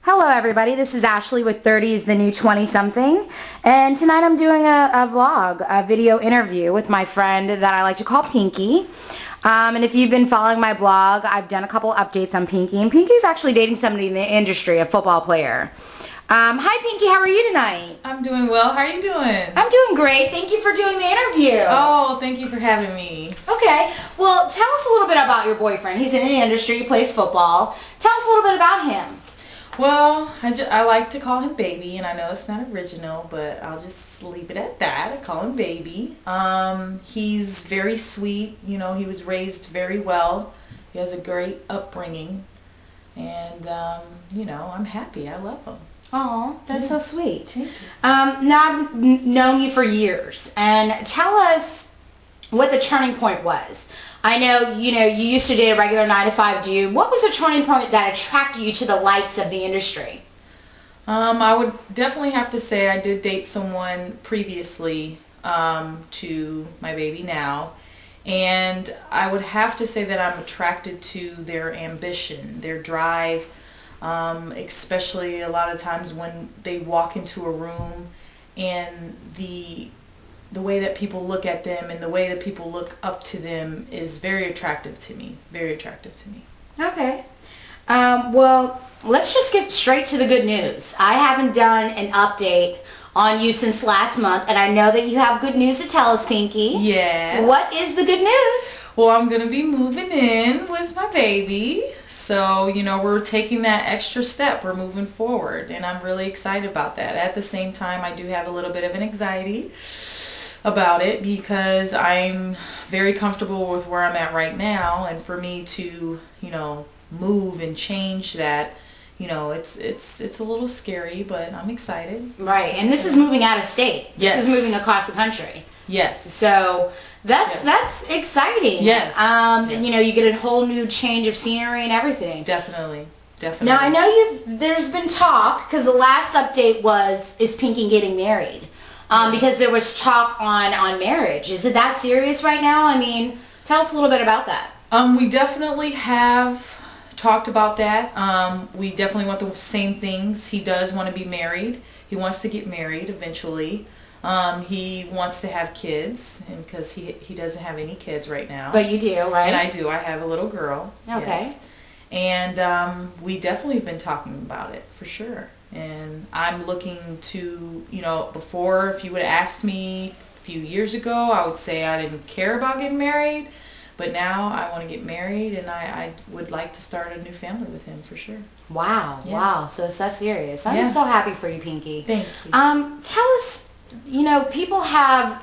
Hello everybody, this is Ashley with 30 is the New 20-something, and tonight I'm doing a vlog, a video interview with my friend that I like to call Pinky. And if you've been following my blog, I've done a couple updates on Pinky, and Pinky's actually dating somebody in the industry, a football player. Hi Pinky, how are you tonight? I'm doing well. How are you doing? I'm doing great. Thank you for doing the interview. Oh, thank you for having me. Okay, well tell us a little bit about your boyfriend. He's in the industry, he plays football. Tell us a little bit about him. Well, I like to call him Baby, and I know it's not original, but I'll just leave it at that. I call him Baby. He's very sweet. You know, he was raised very well. He has a great upbringing, and you know, I'm happy. I love him. Oh, that's so sweet. Thank you. Now I've known you for years, and tell us what the turning point was. I know, you used to date a regular 9-to-5 dude. What was the turning point that attracted you to the lights of the industry? I would definitely have to say I did date someone previously to my baby now, and I would have to say that I'm attracted to their ambition, their drive, especially a lot of times when they walk into a room and the way that people look at them and the way that people look up to them is very attractive to me. Very attractive to me. Okay. Well, let's just get straight to the good news. I haven't done an update on you since last month, and I know that you have good news to tell us, Pinky. Yeah. What is the good news? Well, I'm going to be moving in with my baby. So, you know, we're taking that extra step. We're moving forward, and I'm really excited about that. At the same time, I do have a little bit of an anxiety about it because I'm very comfortable with where I'm at right now, and for me to, you know, move and change that, you know, it's a little scary, but I'm excited. Right, and this is moving out of state. Yes. This is moving across the country. Yes. So that's exciting. Yes. You know, you get a whole new change of scenery and everything. Definitely. Definitely. Now I know there's been talk, because the last update is Pinky getting married. Because there was talk on marriage. Is it that serious right now? I mean, tell us a little bit about that. We definitely have talked about that. We definitely want the same things. He does want to be married. He wants to get married eventually. He wants to have kids, and because he doesn't have any kids right now. But you do, right? And I do. I have a little girl. Okay. Yes. And we definitely have been talking about it for sure. And I'm looking to, you know, before, if you would have asked me a few years ago, I would say I didn't care about getting married. But now I want to get married, and I would like to start a new family with him for sure. Wow, Yeah. Wow. So it's that serious. I'm Yeah. so happy for you, Pinky. Thank you. Tell us, you know, people have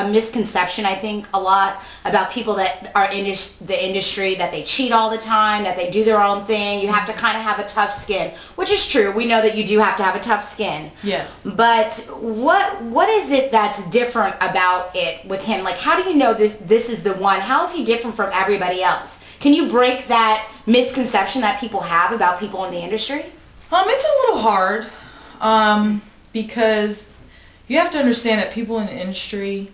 a misconception, I think, a lot about people that are in the industry, that they cheat all the time, that they do their own thing. You have to kind of have a tough skin, which is true. We know that you do have to have a tough skin. Yes. But what is it that's different about it with him? Like, how do you know this is the one? How is he different from everybody else? Can you break that misconception that people have about people in the industry? It's a little hard because you have to understand that people in the industry,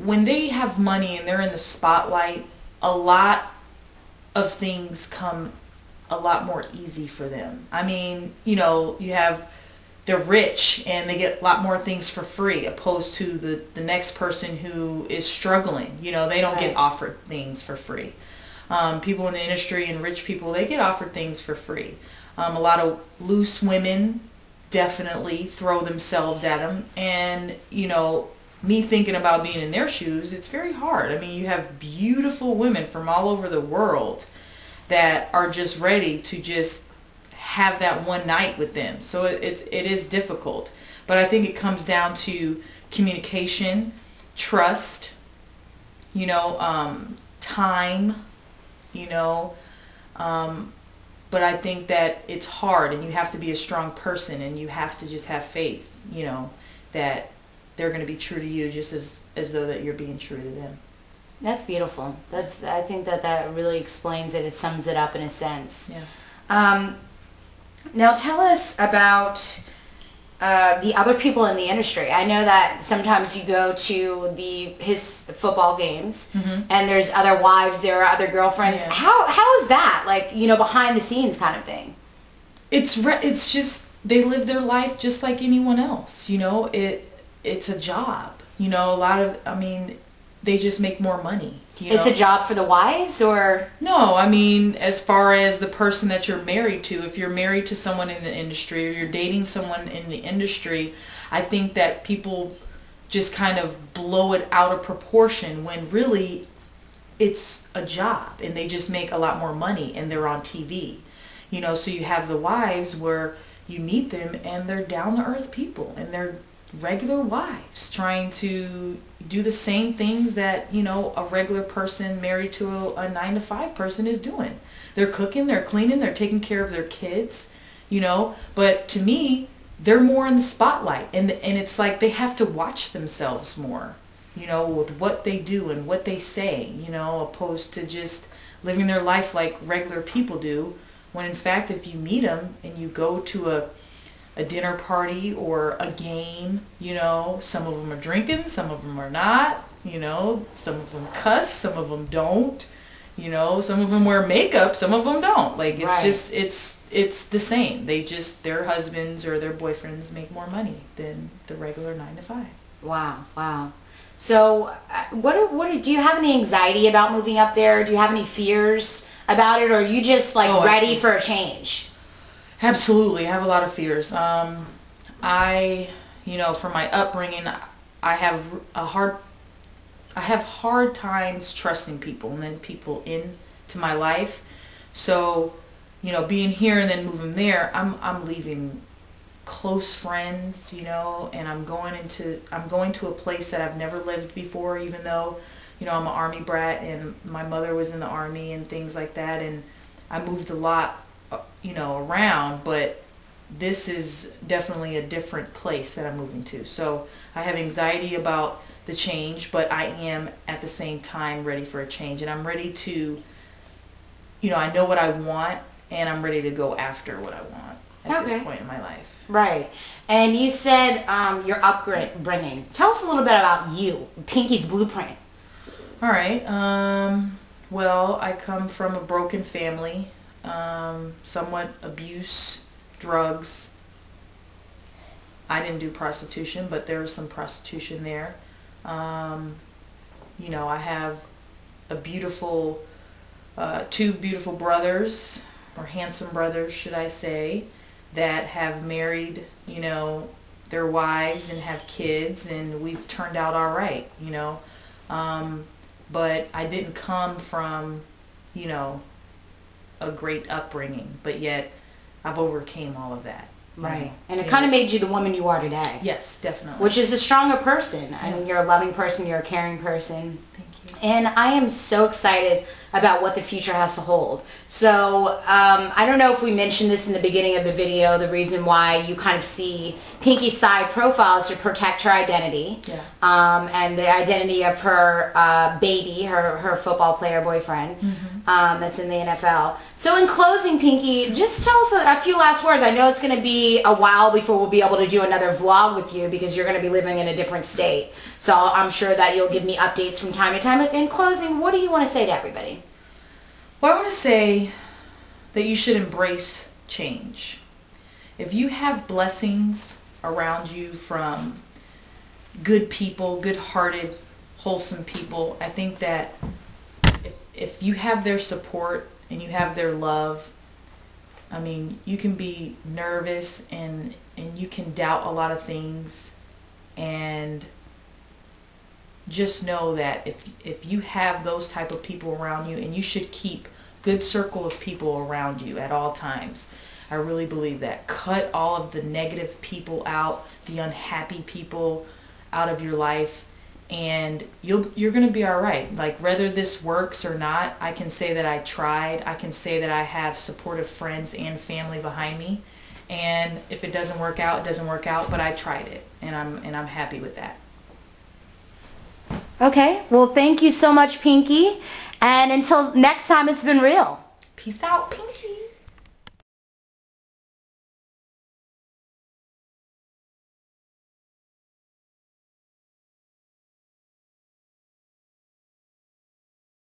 when they have money and they're in the spotlight, a lot of things come a lot more easy for them. I mean, you know, they're rich and they get a lot more things for free opposed to the next person who is struggling. You know, they don't get offered things for free. People in the industry and rich people, they get offered things for free. A lot of loose women definitely throw themselves at them, and you know, me thinking about being in their shoes, it's very hard. I mean, you have beautiful women from all over the world that are just ready to just have that one night with them, so it is difficult. But I think it comes down to communication, trust, you know, time, you know, but I think that it's hard, and you have to be a strong person, and you have to just have faith, you know, that they're going to be true to you just as though that you're being true to them. That's beautiful. I think that really explains it. It sums it up in a sense. Yeah. Now tell us about the other people in the industry. I know that sometimes you go to his football games, and there's other wives, there are other girlfriends. Yeah. How is that? Like, you know, behind the scenes kind of thing. it's just they live their life just like anyone else. It's a job. A lot of, I mean, they just make more money. It's a job for the wives, or? No, I mean, as far as the person that you're married to, if you're married to someone in the industry or you're dating someone in the industry, I think that people just kind of blow it out of proportion when really it's a job and they just make a lot more money and they're on TV. So you have the wives where you meet them and they're down to earth people and they're regular wives trying to do the same things that a regular person married to a 9-to-5 person is doing. They're cooking, they're cleaning, they're taking care of their kids, but to me they're more in the spotlight, and it's like they have to watch themselves more, with what they do and what they say, opposed to just living their life like regular people do, when in fact if you meet them and you go to a dinner party or a game, some of them are drinking, some of them are not, some of them cuss, some of them don't, some of them wear makeup, some of them don't. Like, it's right. just, it's the same. Their husbands or their boyfriends make more money than the regular 9-to-5. Wow. So, do you have any anxiety about moving up there? Do you have any fears about it, or are you just ready for a change? Absolutely. I have a lot of fears. For my upbringing, I have hard times trusting people and then people into my life. So, being here and then moving there, I'm leaving close friends, and I'm going to a place that I've never lived before, even though, I'm an Army brat and my mother was in the Army and things like that, and I moved a lot around, but this is definitely a different place that I'm moving to. So I have anxiety about the change, but I am at the same time ready for a change, and I'm ready to, I know what I want, and I'm ready to go after what I want at this point in my life. Right. And you said your upbringing. Tell us a little bit about you, Pinky's Blueprint. All right. Well, I come from a broken family. Somewhat abuse, drugs. I didn't do prostitution, but there was some prostitution there. I have a two beautiful brothers, or handsome brothers, should I say, that have married, their wives and have kids, and we've turned out all right, But I didn't come from, a great upbringing, but yet I've overcame all of that. Right. And it kind of made you the woman you are today. Yes, definitely. Which is a stronger person. Yeah. I mean, you're a loving person, you're a caring person. Thank you. And I am so excited about what the future has to hold. So, I don't know if we mentioned this in the beginning of the video, the reason why you kind of see Pinky's side profile is to protect her identity. Yeah. And the identity of her baby, her football player boyfriend, that's in the NFL. So in closing, Pinky, just tell us a few last words. I know it's going to be a while before we'll be able to do another vlog with you because you're going to be living in a different state. So I'm sure that you'll give me updates from time to time. But in closing, what do you want to say to everybody? Well, I want to say that you should embrace change. If you have blessings around you from good people, good-hearted, wholesome people, I think that if you have their support and you have their love, I mean, you can be nervous and you can doubt a lot of things, and just know that if you have those type of people around you, and you should keep good circle of people around you at all times. I really believe that. Cut all of the negative people out, the unhappy people out of your life, and you're going to be all right. Like, whether this works or not, I can say that I tried. I can say that I have supportive friends and family behind me. And if it doesn't work out, it doesn't work out, but I tried it, and I'm happy with that. Okay, well, thank you so much, Pinky. And until next time, it's been real. Peace out, Pinky.